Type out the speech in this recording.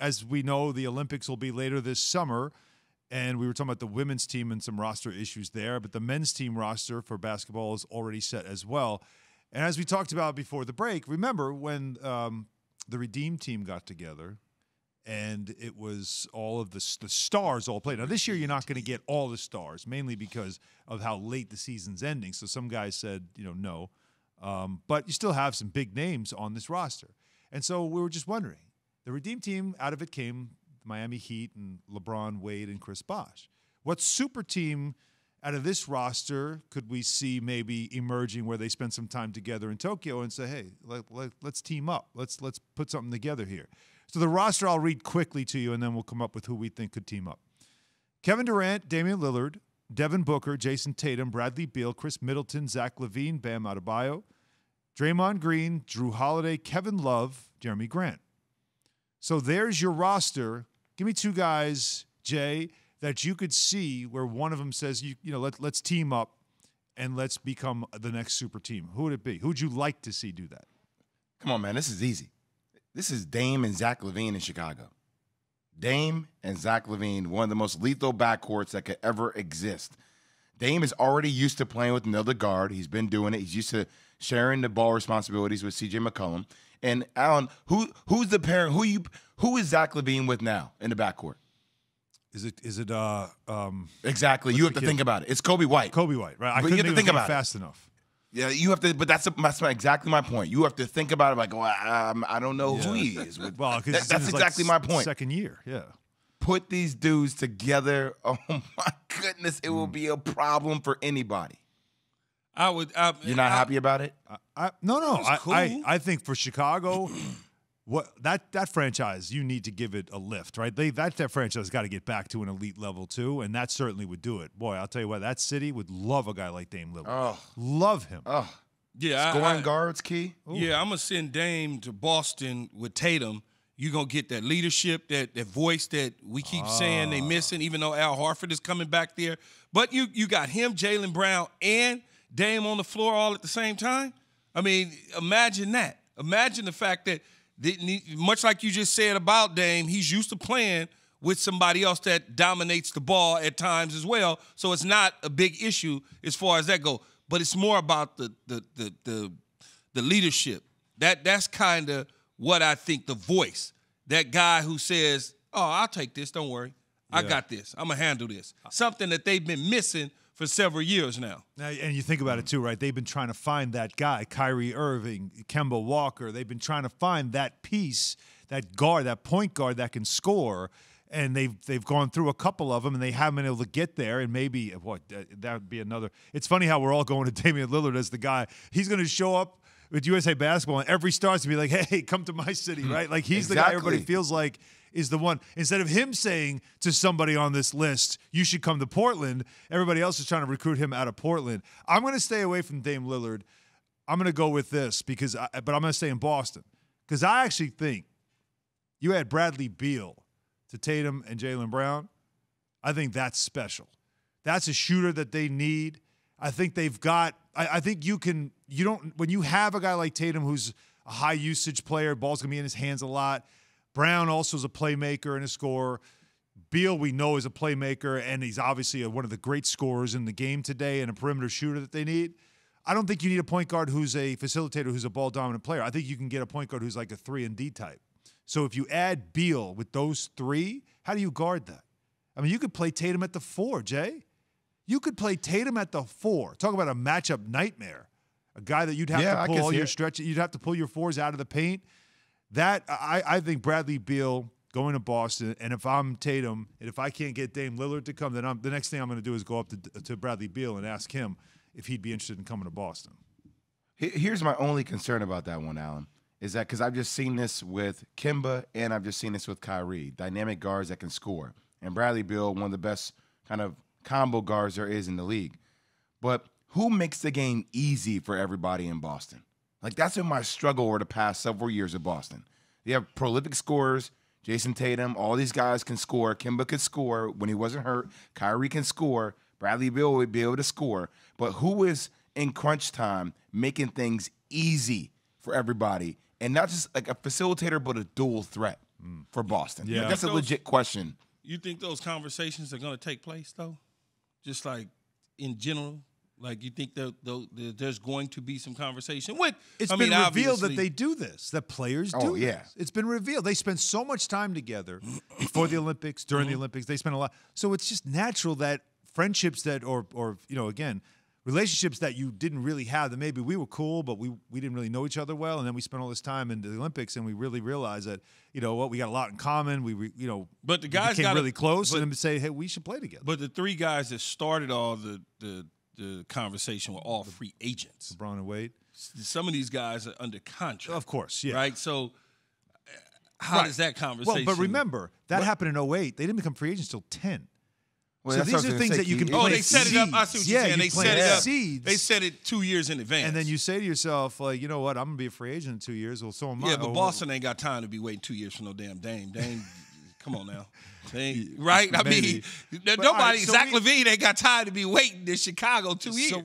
as we know, the Olympics will be later this summer. And we were talking about the women's team and some roster issues there, but the men's team roster for basketball is already set as well. And as we talked about before the break, remember when the Redeem team got together and it was all of the stars all played. Now, this year you're not going to get all the stars, mainly because of how late the season's ending. So some guys said, no. But you still have some big names on this roster. And so we were just wondering, the Redeem team, out of it came Miami Heat and LeBron, Wade, and Chris Bosh. What super team out of this roster could we see maybe emerging where they spend some time together in Tokyo and say, hey, let's team up. Let's put something together here. So the roster I'll read quickly to you, and then we'll come up with who we think could team up. Kevin Durant, Damian Lillard, Devin Booker, Jason Tatum, Bradley Beal, Chris Middleton, Zach LaVine, Bam Adebayo, Draymond Green, Drew Holiday, Kevin Love, Jeremy Grant. So there's your roster. Give me two guys, Jay, that you could see where one of them says, let's team up and let's become the next super team. Who would it be? Who would you like to see do that? Come on, man. This is easy. This is Dame and Zach LaVine in Chicago. Dame and Zach LaVine, one of the most lethal backcourts that could ever exist. Dame is already used to playing with another guard. He's been doing it. He's used to sharing the ball responsibilities with C.J. McCollum. And Alan, who's the parent? Who is Zach LaVine with now in the backcourt? Is it exactly? You have to think about it. It's Kobe White. Kobe White, right? I couldn't think about fast enough. Yeah, you have to. But that's exactly my point. You have to think about it. Like, I don't know who he is. Well, that's exactly my point. Second year, yeah. Put these dudes together. Oh my goodness, it will be a problem for anybody. You're not happy about it? No. Cool. I think for Chicago, that franchise, you need to give it a lift, right? That franchise got to get back to an elite level too, and that certainly would do it. Boy, I'll tell you what, that city would love a guy like Dame Lillard. Oh, love him. Oh, yeah. Scoring guards key. Ooh. Yeah, I'm gonna send Dame to Boston with Tatum. You're going to get that leadership, that voice that we keep saying they missing, even though Al Horford is coming back there. But you got him, Jaylen Brown, and Dame on the floor all at the same time. I mean, imagine that. Imagine the fact that, much like you just said about Dame, he's used to playing with somebody else that dominates the ball at times as well. So it's not a big issue as far as that goes. But it's more about the leadership. That's kind of what I think, the voice. That guy who says, oh, I'll take this, don't worry. I got this. I'm going to handle this. Something that they've been missing for several years now. And you think about it too, right? They've been trying to find that guy, Kyrie Irving, Kemba Walker. They've been trying to find that piece, that guard, that point guard that can score. And they've gone through a couple of them, and they haven't been able to get there. And maybe that would be another. It's funny how we're all going to Damian Lillard as the guy. He's going to show up with USA Basketball, and every star's to be like, hey, come to my city, right? Like, he's the guy everybody feels like is the one. Instead of him saying to somebody on this list, you should come to Portland, everybody else is trying to recruit him out of Portland. I'm going to stay away from Dame Lillard. I'm going to go with this, but I'm going to stay in Boston. Because I actually think you add Bradley Beal to Tatum and Jaylen Brown. I think that's special. That's a shooter that they need. I think they've got – I think when you have a guy like Tatum who's a high-usage player, ball's going to be in his hands a lot. Brown also is a playmaker and a scorer. Beal, we know, is a playmaker, and he's obviously one of the great scorers in the game today and a perimeter shooter that they need. I don't think you need a point guard who's a facilitator, who's a ball-dominant player. I think you can get a point guard who's like a 3-and-D type. So if you add Beal with those three, how do you guard that? I mean, you could play Tatum at the 4, Jay. You could play Tatum at the 4. Talk about a matchup nightmare. A guy that you'd have to pull all your stretch. You'd have to pull your 4s out of the paint. That I think Bradley Beal going to Boston, and if I'm Tatum, and if I can't get Dame Lillard to come, then the next thing I'm going to do is go up to Bradley Beal and ask him if he'd be interested in coming to Boston. Here's my only concern about that one, Alan, is that because I've just seen this with Kemba and I've just seen this with Kyrie, dynamic guards that can score. And Bradley Beal, one of the best kind of combo guards there is in the league. But who makes the game easy for everybody in Boston? Like, that's been my struggle over the past several years of Boston. You have prolific scorers, Jason Tatum, all these guys can score. Kemba could score when he wasn't hurt. Kyrie can score. Bradley Beal would be able to score. But who is in crunch time making things easy for everybody? And not just like a facilitator, but a dual threat. for Boston? Yeah. Like, that's a legit question. You think those conversations are going to take place, though? Just like in general? Like, you think that there's going to be some conversation? It's been revealed obviously- that they do this, that players do yeah. this. It's been revealed. They spend so much time together before the Olympics, during the Olympics. They spend a lot. So it's just natural that friendships that, or again, relationships that you didn't really have, that maybe we were cool, but we didn't really know each other well, and then we spent all this time in the Olympics, and we really realized that, we got a lot in common. But the guys became gotta- really close, but- and then say, hey, we should play together. But the three guys that started all the conversation were all free agents. LeBron and Wade. Some of these guys are under contract. Of course, yeah. Right? So how does that conversation... Well, but remember, that happened in 08. They didn't become free agents till 10. Well, So that's what these I are was things gonna that say, you can Keith. Oh, plant they set it up. I see what seeds. you're Yeah, saying. you They set plant it up. seeds. They set it 2 years in advance. And then you say to yourself, like, you know what, I'm going to be a free agent in 2 years. Well, so am I. Yeah, but Oh, Boston ain't got time to be waiting 2 years for no damn Dame. Dame, come on now. Right? I Maybe. mean, But, nobody, all right, so Zach LaVine ain't got time to be waiting in Chicago 2 years. So